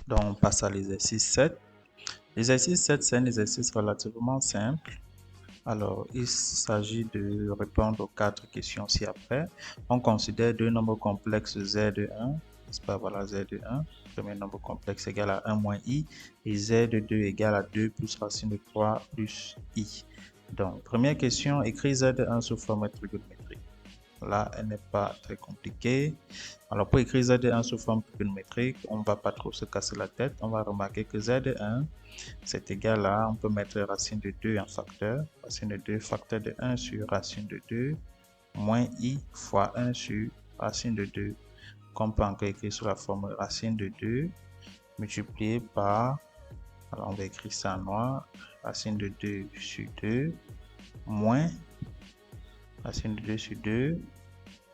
Donc, on passe à l'exercice 7. L'exercice 7, c'est un exercice relativement simple. Alors, il s'agit de répondre aux 4 questions ci-après. On considère deux nombres complexes Z1, n'est-ce pas? Voilà, Z1, premier nombre complexe égal à 1 moins i, et Z2 égal à 2 plus racine de 3 plus i. Donc, première question, écris Z1 sous forme trigonométrique. Là, elle n'est pas très compliquée. Alors, pour écrire Z1 sous forme trigonométrique, on ne va pas trop se casser la tête. On va remarquer que Z1, c'est égal à, on peut mettre racine de 2 en facteur. Racine de 2, facteur de 1 sur racine de 2, moins i fois 1 sur racine de 2, qu'on peut encore écrire sous la forme racine de 2 multiplié par, alors on va écrire ça en noir, racine de 2 sur 2, moins racine de 2 sur 2,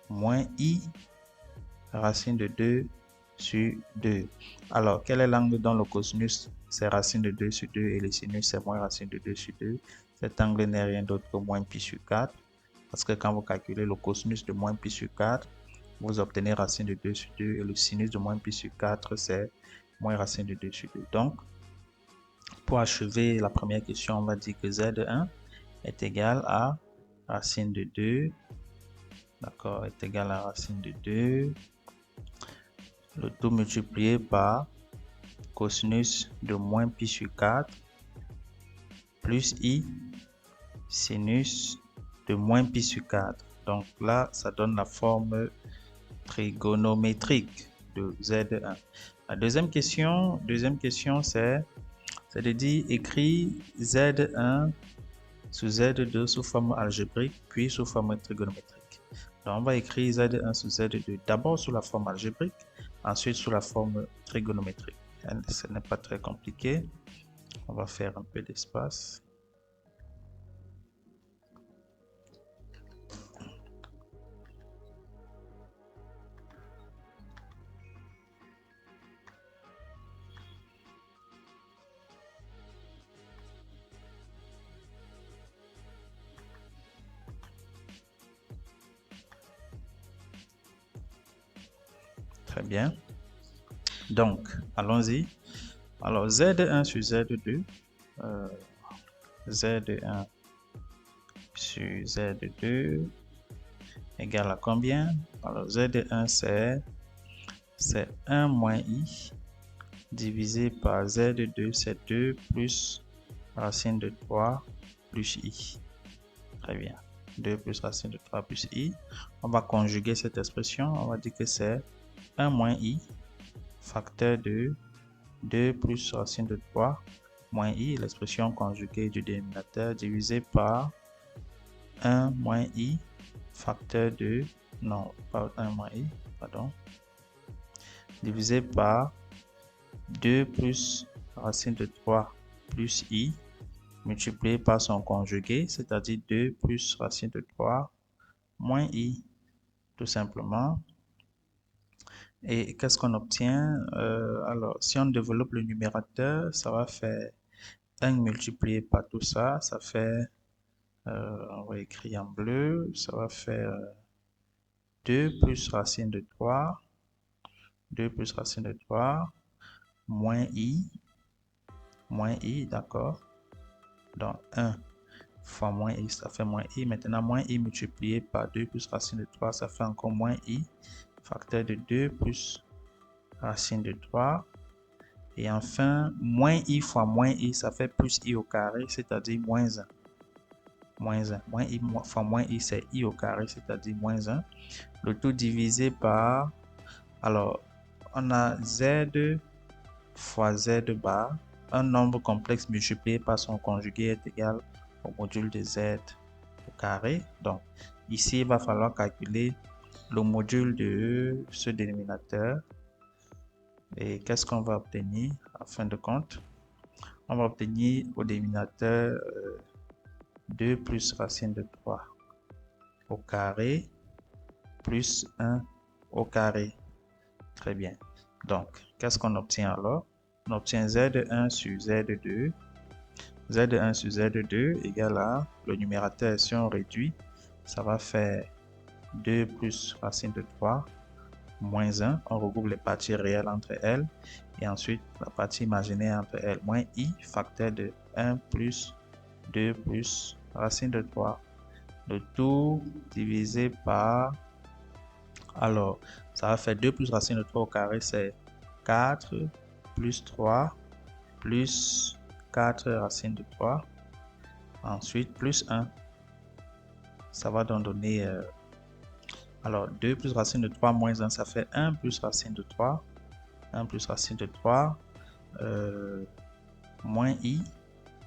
moins i racine de 2 sur 2. Alors, quel est l'angle dont le cosinus c'est racine de 2 sur 2 et le sinus c'est moins racine de 2 sur 2? Cet angle n'est rien d'autre que moins pi sur 4. Parce que quand vous calculez le cosinus de moins pi sur 4, vous obtenez racine de 2 sur 2 et le sinus de moins pi sur 4 c'est moins racine de 2 sur 2. Donc, pour achever la première question, on va dire que Z1 est égal à racine de 2, d'accord, est égal à racine de 2, le tout multiplié par cosinus de moins pi sur 4 plus i sinus de moins pi sur 4. Donc là, ça donne la forme trigonométrique de Z1. La deuxième question c'est de dire écrit Z1 sous Z2 sous forme algébrique, puis sous forme trigonométrique. Donc on va écrire Z1 sous Z2 d'abord sous la forme algébrique, ensuite sous la forme trigonométrique. Ce n'est pas très compliqué. On va faire un peu d'espace. Très bien. Donc, allons-y. Alors, Z1 sur Z2. Z1 sur Z2 égale à combien? Alors, Z1, c'est 1 moins i divisé par Z2, c'est 2 plus racine de 3 plus i. Très bien. 2 plus racine de 3 plus i. On va conjuguer cette expression. On va dire que c'est 1 moins i facteur de 2 plus racine de 3 moins i, l'expression conjuguée du dénominateur, divisé par 1 moins i facteur de, non, pas 1 moins i, pardon, divisé par 2 plus racine de 3 plus i, multiplié par son conjugué, c'est-à-dire 2 plus racine de 3 moins i, tout simplement. Et qu'est-ce qu'on obtient? Alors, si on développe le numérateur, ça va faire 1 multiplié par tout ça, ça fait, on va écrire en bleu, ça va faire 2 plus racine de 3, 2 plus racine de 3, moins i, d'accord? Donc 1 fois moins i, ça fait moins i. Maintenant, moins i multiplié par 2 plus racine de 3, ça fait encore moins i, facteur de 2 plus racine de 3. Et enfin, moins i fois moins i, ça fait plus i au carré, c'est-à-dire moins 1. Moins 1. Moins i fois moins i, c'est i au carré, c'est-à-dire moins 1. Le tout divisé par, alors, on a z fois z bar. Un nombre complexe multiplié par son conjugué est égal au module de z au carré. Donc, ici, il va falloir calculer le module de ce dénominateur. Et qu'est-ce qu'on va obtenir en fin de compte? On va obtenir au dénominateur 2 plus racine de 3 au carré plus 1 au carré. Très bien. Donc, qu'est-ce qu'on obtient alors? On obtient Z1 sur Z2. Z1 sur Z2 égale à, le numérateur, si on réduit, ça va faire 2 plus racine de 3 moins 1. On regroupe les parties réelles entre elles. Et ensuite, la partie imaginaire entre elles. Moins I, facteur de 1 plus 2 plus racine de 3. Le tout divisé par... Alors, ça va faire 2 plus racine de 3 au carré, c'est 4 plus 3 plus 4 racine de 3. Ensuite, plus 1. Ça va donc donner... alors, 2 plus racine de 3 moins 1, ça fait 1 plus racine de 3. 1 plus racine de 3. Moins I,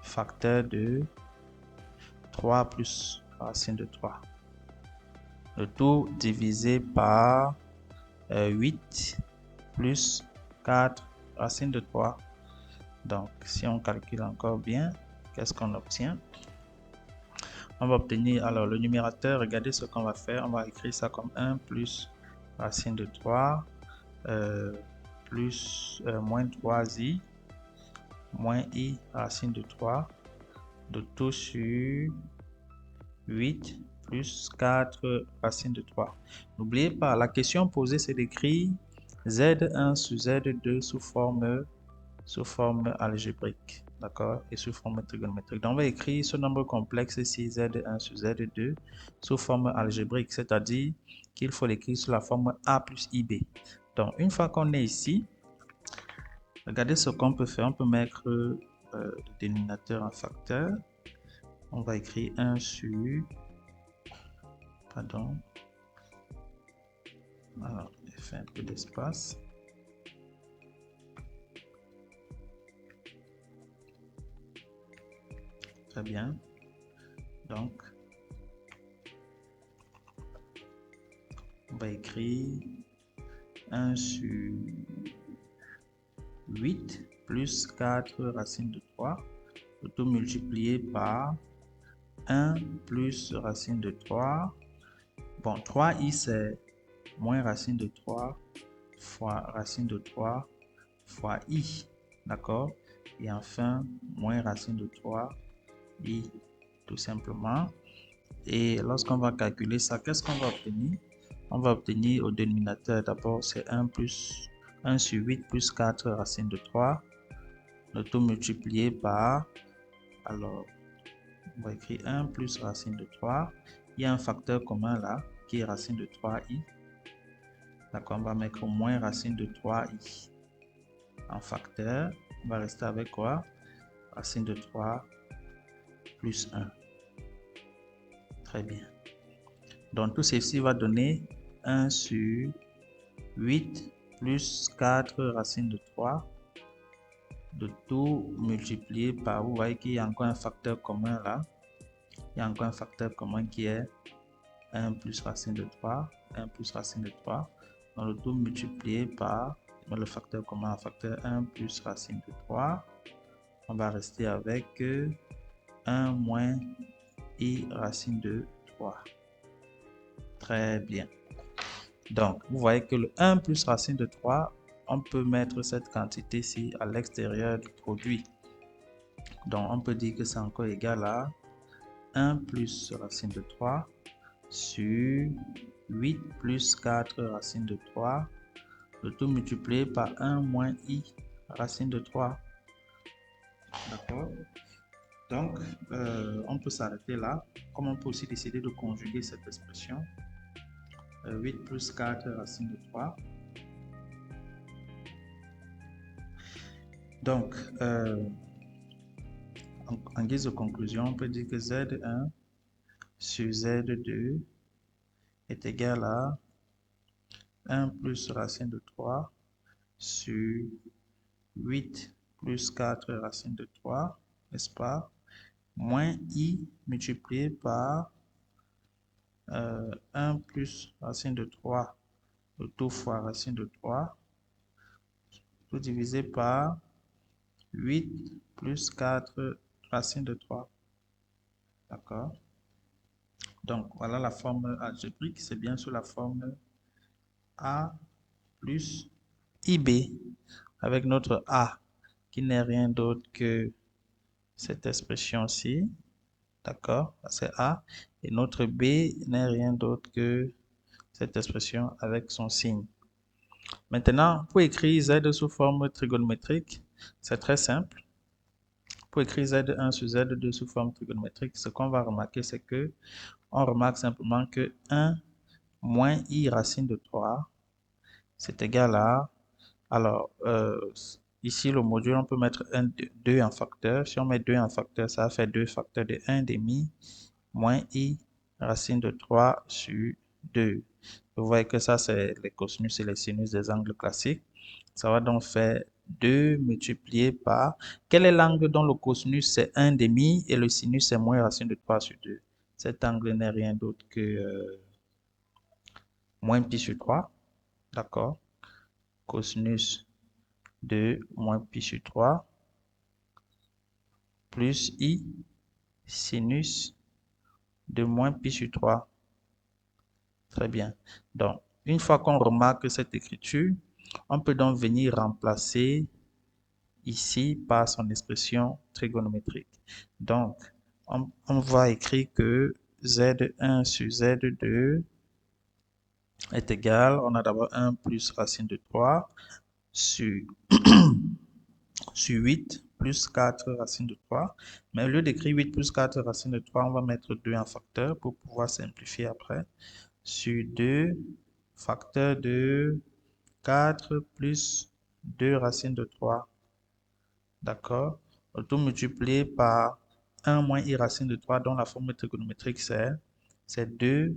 facteur de 3 plus racine de 3. Le tout divisé par 8 plus 4 racine de 3. Donc, si on calcule encore bien, qu'est-ce qu'on obtient? On va obtenir, alors le numérateur, regardez ce qu'on va faire. On va écrire ça comme 1 plus racine de 3 plus moins 3i moins i racine de 3, de tout sur 8 plus 4 racine de 3. N'oubliez pas, la question posée, c'est d'écrire Z1 sur Z2 sous forme algébrique, d'accord, et sous forme trigonométrique. Donc, on va écrire ce nombre complexe ici, Z1 sur Z2, sous forme algébrique, c'est-à-dire qu'il faut l'écrire sous la forme A plus IB. Donc, une fois qu'on est ici, regardez ce qu'on peut faire. On peut mettre le dénominateur en facteur. On va écrire 1 sur... Pardon. Alors, il fait un peu d'espace. Très bien. Donc, on va écrire 1 sur 8 plus 4 racine de 3, le tout multiplié par 1 plus racine de 3. Bon, 3i c'est moins racine de 3 fois racine de 3 fois i, d'accord? Et enfin, moins racine de 3 i, tout simplement. Et lorsqu'on va calculer ça, qu'est-ce qu'on va obtenir? On va obtenir au dénominateur, d'abord, c'est 1 sur 8 plus 4 racine de 3, le tout multiplié par, alors, on va écrire 1 plus racine de 3. Il y a un facteur commun là, qui est racine de 3i. D'accord, on va mettre moins racine de 3i en facteur. On va rester avec quoi? Racine de 3 plus 1. Très bien. Donc, tout ceci va donner 1 sur 8 plus 4 racine de 3. De tout multiplié par, vous voyez qu'il y a encore un facteur commun là. Il y a encore un facteur commun qui est 1 plus racine de 3. 1 plus racine de 3. Donc, le tout multiplié par le facteur commun, un facteur 1 plus racine de 3. On va rester avec 1 moins i racine de 3. Très bien. Donc, vous voyez que le 1 plus racine de 3, on peut mettre cette quantité-ci à l'extérieur du produit. Donc, on peut dire que c'est encore égal à 1 plus racine de 3 sur 8 plus 4 racine de 3, le tout multiplié par 1 moins i racine de 3. D'accord? Donc, on peut s'arrêter là. Comme on peut aussi décider de conjuguer cette expression. 8 plus 4 racine de 3. Donc, en guise de conclusion, on peut dire que Z1 sur Z2 est égal à 1 plus racine de 3 sur 8 plus 4 racine de 3, n'est-ce pas? Moins i multiplié par 1 plus racine de 3, le tout fois racine de 3, tout divisé par 8 plus 4 racine de 3. D'accord? Donc, voilà la forme algébrique, c'est bien sous la forme A plus IB, avec notre A qui n'est rien d'autre que cette expression-ci. D'accord? C'est A. Et notre B n'est rien d'autre que cette expression avec son signe. Maintenant, pour écrire z sous forme trigonométrique, c'est très simple. Pour écrire z1 sur z2 sous forme trigonométrique, ce qu'on va remarquer, c'est que on remarque simplement que 1 moins i racine de 3, c'est égal à... Alors, ici, le module, on peut mettre 2 en facteur. Si on met 2 en facteur, ça va faire 2 facteurs de 1 demi moins i racine de 3 sur 2. Vous voyez que ça, c'est les cosinus et les sinus des angles classiques. Ça va donc faire 2 multiplié par... Quel est l'angle dont le cosinus c'est 1 demi et le sinus c'est moins racine de 3 sur 2? Cet angle n'est rien d'autre que moins pi sur 3. D'accord? Cosinus de moins pi sur 3 plus i sinus de moins pi sur 3. Très bien. Donc, une fois qu'on remarque cette écriture, on peut donc venir remplacer ici par son expression trigonométrique. Donc, on va écrire que z1 sur z2 est égal, on a d'abord 1 plus racine de 3 sur, sur 8 plus 4 racine de 3. Mais au lieu d'écrire 8 plus 4 racine de 3, on va mettre 2 en facteur pour pouvoir simplifier après. Sur 2 facteur de 4 plus 2 racine de 3. D'accord? Tout multiplié par 1 moins i racine de 3 dont la forme trigonométrique c'est 2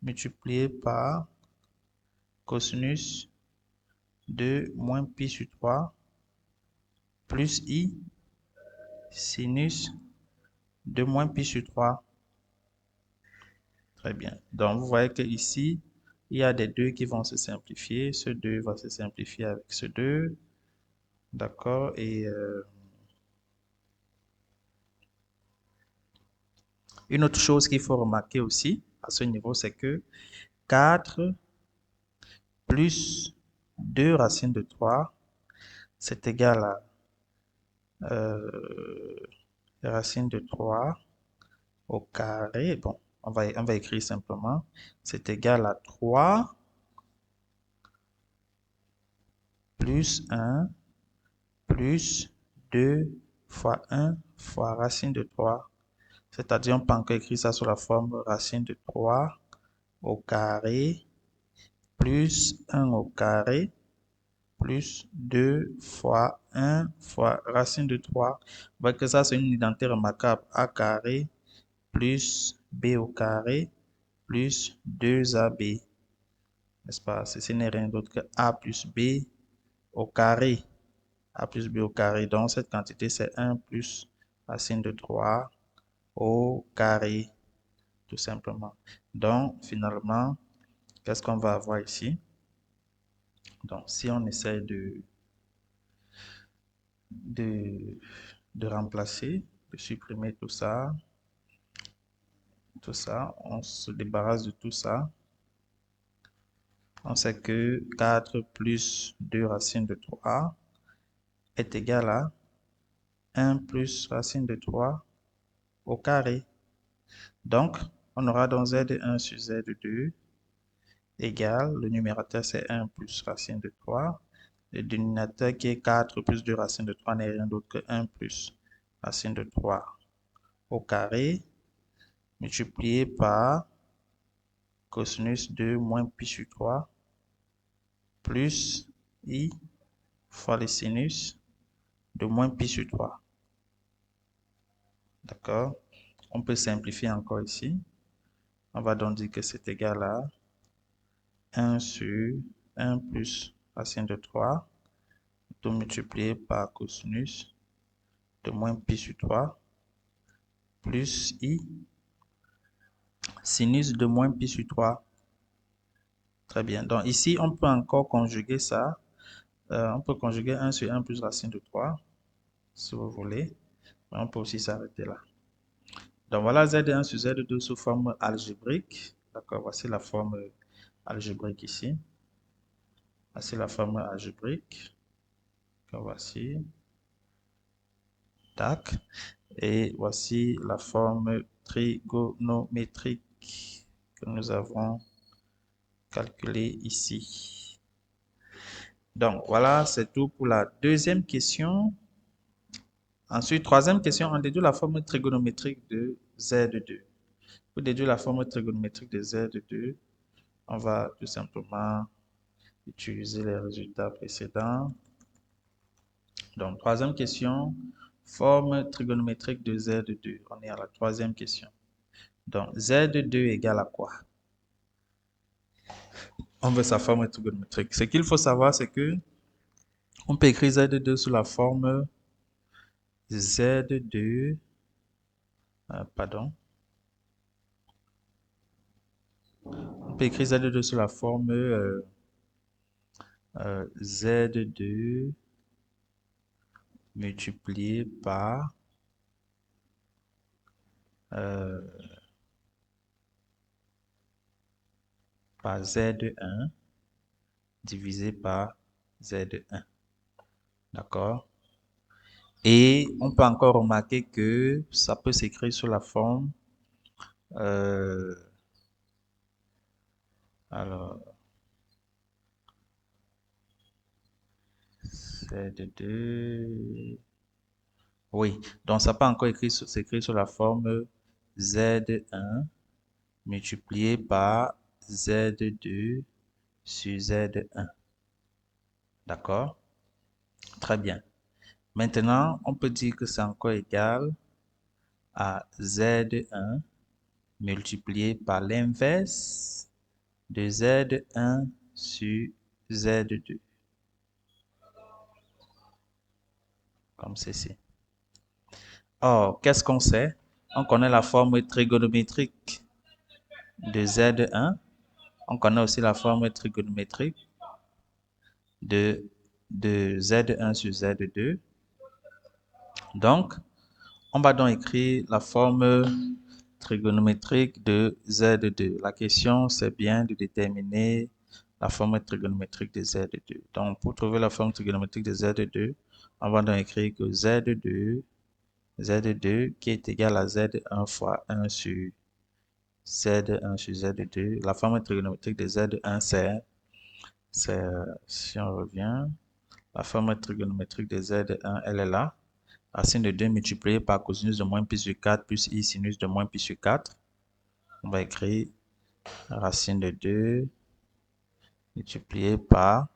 multiplié par cosinus de moins pi sur 3 plus i sinus de moins pi sur 3. Très bien. Donc, vous voyez que ici, il y a des 2 qui vont se simplifier. Ce 2 va se simplifier avec ce 2. D'accord? Et une autre chose qu'il faut remarquer aussi à ce niveau, c'est que 4 plus 2 racines de 3, c'est égal à racine de 3 au carré. Bon, on va écrire simplement. C'est égal à 3 plus 1 plus 2 fois 1 fois racine de 3. C'est-à-dire, on peut encore écrire ça sous la forme racine de 3 au carré plus 1 au carré plus 2 fois 1 fois racine de 3. Vous voyez que ça, c'est une identité remarquable. A carré plus b au carré plus 2ab. N'est-ce pas? Ceci n'est rien d'autre que a plus b au carré. A plus b au carré. Donc, cette quantité, c'est 1 plus racine de 3 au carré, tout simplement. Donc, finalement, qu'est-ce qu'on va avoir ici? Donc, si on essaie de, de remplacer, de supprimer tout ça, on se débarrasse de tout ça. On sait que 4 plus 2 racines de 3 est égal à 1 plus racine de 3 au carré. Donc, on aura donc z1 sur z2 égale, le numérateur c'est 1 plus racine de 3, le dénominateur qui est 4 plus 2 racines de 3 n'est rien d'autre que 1 plus racine de 3 au carré, multiplié par cosinus de moins pi sur 3 plus i fois le sinus de moins pi sur 3. D'accord? On peut simplifier encore ici. On va donc dire que c'est égal à 1 sur 1 plus racine de 3, tout multiplié par cosinus de moins pi sur 3, plus i sinus de moins pi sur 3. Très bien. Donc ici, on peut encore conjuguer ça. On peut conjuguer 1 sur 1 plus racine de 3, si vous voulez. Mais on peut aussi s'arrêter là. Donc voilà Z1 sur Z2 sous forme algébrique. D'accord, voici la forme algébrique ici. Voici la forme algébrique. Voici. Tac. Et voici la forme trigonométrique que nous avons calculée ici. Donc, voilà, c'est tout pour la deuxième question. Ensuite, troisième question, on déduit la formule trigonométrique de Z2. Pour déduire la formule trigonométrique de Z2, on va tout simplement utiliser les résultats précédents. Donc, troisième question, forme trigonométrique de Z2. On est à la troisième question. Donc, Z2 égale à quoi? On veut sa forme trigonométrique. Ce qu'il faut savoir, c'est que on peut écrire Z2 sous la forme Z2, pardon. On peut écrire Z2 sous la forme Z2 multiplié euh, par Z1 divisé par Z1. D'accord? Et on peut encore remarquer que ça peut s'écrire sous la forme euh, alors Z2. Oui, donc ça peut encore s'écrire sous la forme Z1 multiplié par Z2 sur Z1. D'accord? Très bien. Maintenant, on peut dire que c'est encore égal à Z1 multiplié par l'inverse de Z1 sur Z2. Comme ceci. Or, qu'est-ce qu'on sait? On connaît la forme trigonométrique de Z1. On connaît aussi la forme trigonométrique de Z1 sur Z2. Donc, on va donc écrire la forme trigonométrique de Z2. La question, c'est bien de déterminer la forme trigonométrique de Z2. Donc, pour trouver la forme trigonométrique de Z2, on va donc écrire que Z2 qui est égal à Z1 fois 1 sur Z1 sur Z2. La forme trigonométrique de Z1, si on revient, la forme trigonométrique de Z1, elle est là. Racine de 2 multiplié par cosinus de moins pi sur 4 plus i sinus de moins pi sur 4. On va écrire racine de 2 multiplié par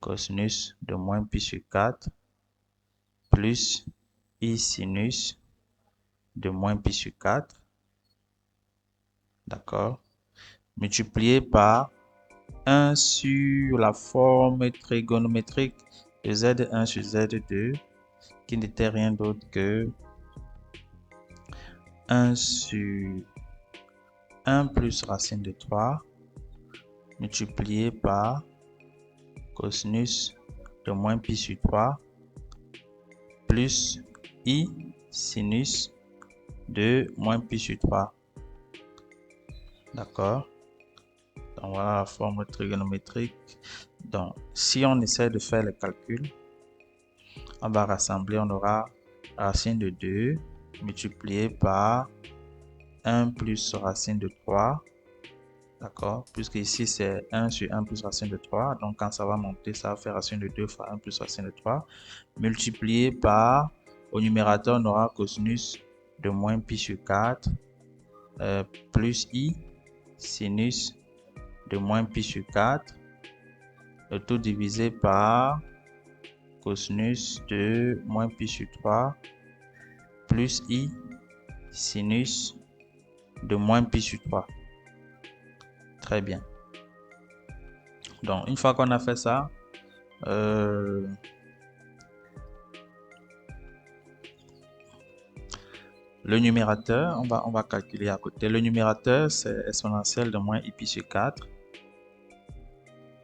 cosinus de moins pi sur 4 plus i sinus de moins pi sur 4. D'accord? Multiplié par 1 sur la forme trigonométrique de Z1 sur Z2 qui n'était rien d'autre que 1 sur 1 plus racine de 3 multiplié par cosinus de moins pi sur 3 plus i sinus de moins pi sur 3. D'accord? Donc voilà la forme trigonométrique. Donc si on essaie de faire les calculs, on va rassembler, on aura racine de 2 multiplié par 1 plus racine de 3. D'accord? Puisque ici c'est 1 sur 1 plus racine de 3. Donc quand ça va monter, ça va faire racine de 2 fois 1 plus racine de 3. Multiplié par, au numérateur, on aura cosinus de moins pi sur 4 plus i sinus de moins pi sur 4. Le tout divisé par cosinus de moins pi sur 3 plus i sinus de moins pi sur 3. Très bien. Donc, une fois qu'on a fait ça, le numérateur, on va calculer à côté. Le numérateur, c'est exponentielle de moins i pi sur 4.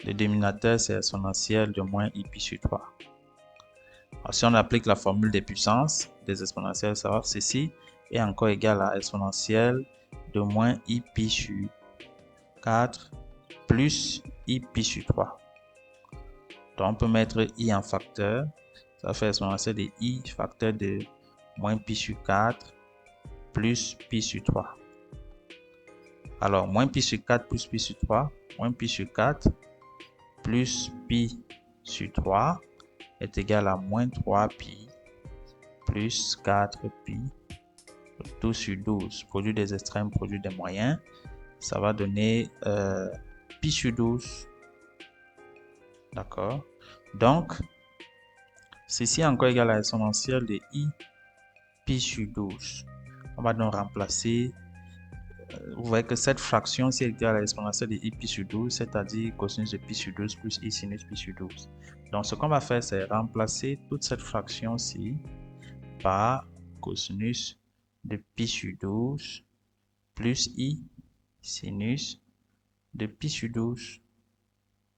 Le dénominateur, c'est exponentielle de moins i pi sur 3. Alors, si on applique la formule des puissances des exponentielles, ça va ceci est encore égal à exponentielle de moins i pi sur 4 plus i pi sur 3. Donc, on peut mettre i en facteur. Ça fait exponentielle de i facteur de moins pi sur 4 plus pi sur 3. Alors, moins pi sur 4 plus pi sur 3, moins pi sur 4 plus pi sur 3 est égal à moins 3 pi plus 4 pi tout sur 12. Produit des extrêmes, produit des moyens. Ça va donner pi sur 12. D'accord? Donc, ceci est encore égal à l'exponentielle de i pi sur 12. On va donc remplacer. Vous voyez que cette fraction c'est égal à l'exponentielle de i pi sur 12, c'est-à-dire cosinus de pi sur 12 plus i sinus pi sur 12. Donc, ce qu'on va faire, c'est remplacer toute cette fraction-ci par cosinus de pi sur 12 plus i sinus de pi sur 12.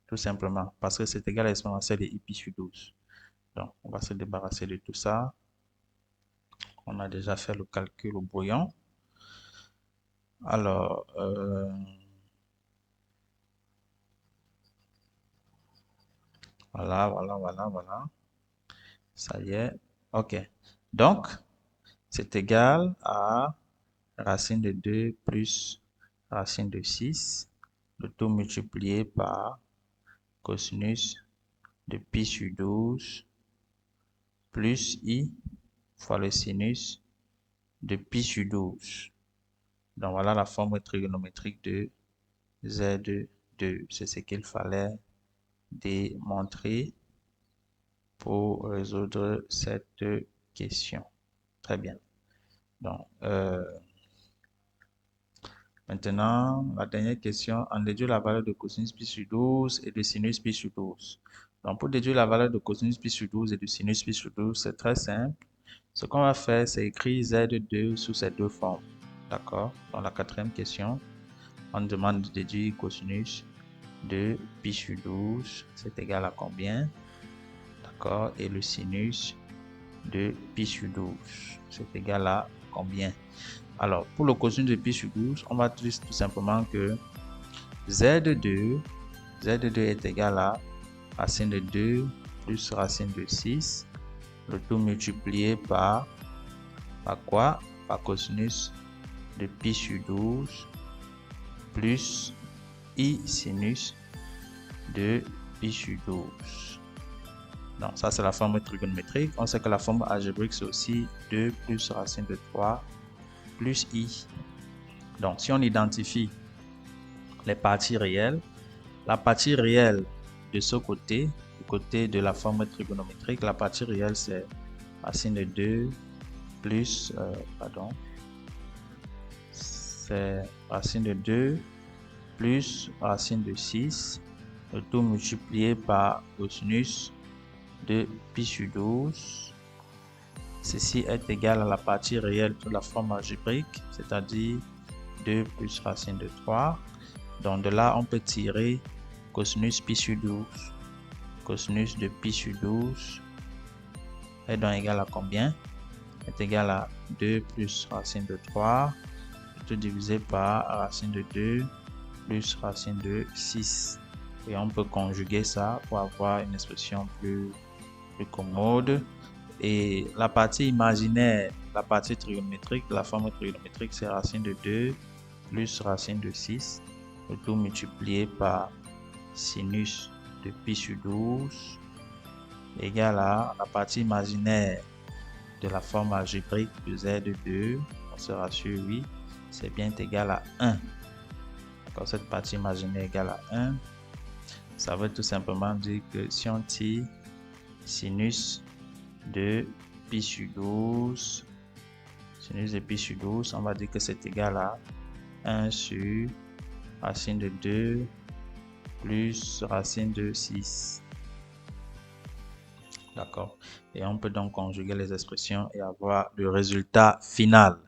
Tout simplement, parce que c'est égal à l'exponentielle de i pi sur 12. Donc, on va se débarrasser de tout ça. On a déjà fait le calcul au brouillon. Alors, voilà. Ça y est. OK. Donc, c'est égal à racine de 2 plus racine de 6, le tout multiplié par cosinus de pi sur 12 plus i fois le sinus de pi sur 12. Donc voilà la forme trigonométrique de Z2. C'est ce qu'il fallait démontrer pour résoudre cette question. Très bien. Donc, maintenant, la dernière question, en déduire la valeur de cosinus pi sur 12 et de sinus pi sur 12. Donc, pour déduire la valeur de cosinus pi sur 12 et de sinus pi sur 12, c'est très simple. Ce qu'on va faire, c'est écrire Z2 sous ces deux formes. D'accord? Dans la quatrième question, on demande de déduire cosinus de pi sur 12, c'est égal à combien? D'accord? Et le sinus de pi sur 12, c'est égal à combien? Alors, pour le cosinus de pi sur 12, on va dire tout simplement que Z2 est égal à racine de 2 plus racine de 6, le tout multiplié par quoi? Par cosinus de pi sur 12 plus i sinus de pi sur 12. Donc, ça, c'est la forme trigonométrique. On sait que la forme algébrique, c'est aussi 2 plus racine de 3 plus i. Donc, si on identifie les parties réelles, la partie réelle de ce côté, du côté de la forme trigonométrique, la partie réelle, c'est racine de 2 plus, c'est racine de 2 plus racine de 6, le tout multiplié par cosinus de pi sur 12. Ceci est égal à la partie réelle de la forme algébrique, c'est-à-dire 2 plus racine de 3. Donc de là, on peut tirer cosinus pi sur 12. Cosinus de pi sur 12 est donc égal à combien? Est égal à 2 plus racine de 3, tout divisé par racine de 2 plus racine de 6. Et on peut conjuguer ça pour avoir une expression plus commode. Et la partie imaginaire, la partie trigonométrique, la forme trigonométrique, c'est racine de 2 plus racine de 6, le tout multiplié par sinus de pi sur 12 égale à la partie imaginaire de la forme algébrique de Z2, on se rassure, oui, c'est bien égal à 1. D'accord, cette partie imaginaire égale à 1, ça veut tout simplement dire que si on tire sinus de pi sur 12, sinus de pi sur 12, on va dire que c'est égal à 1 sur racine de 2 plus racine de 6. D'accord. Et on peut donc conjuguer les expressions et avoir le résultat final.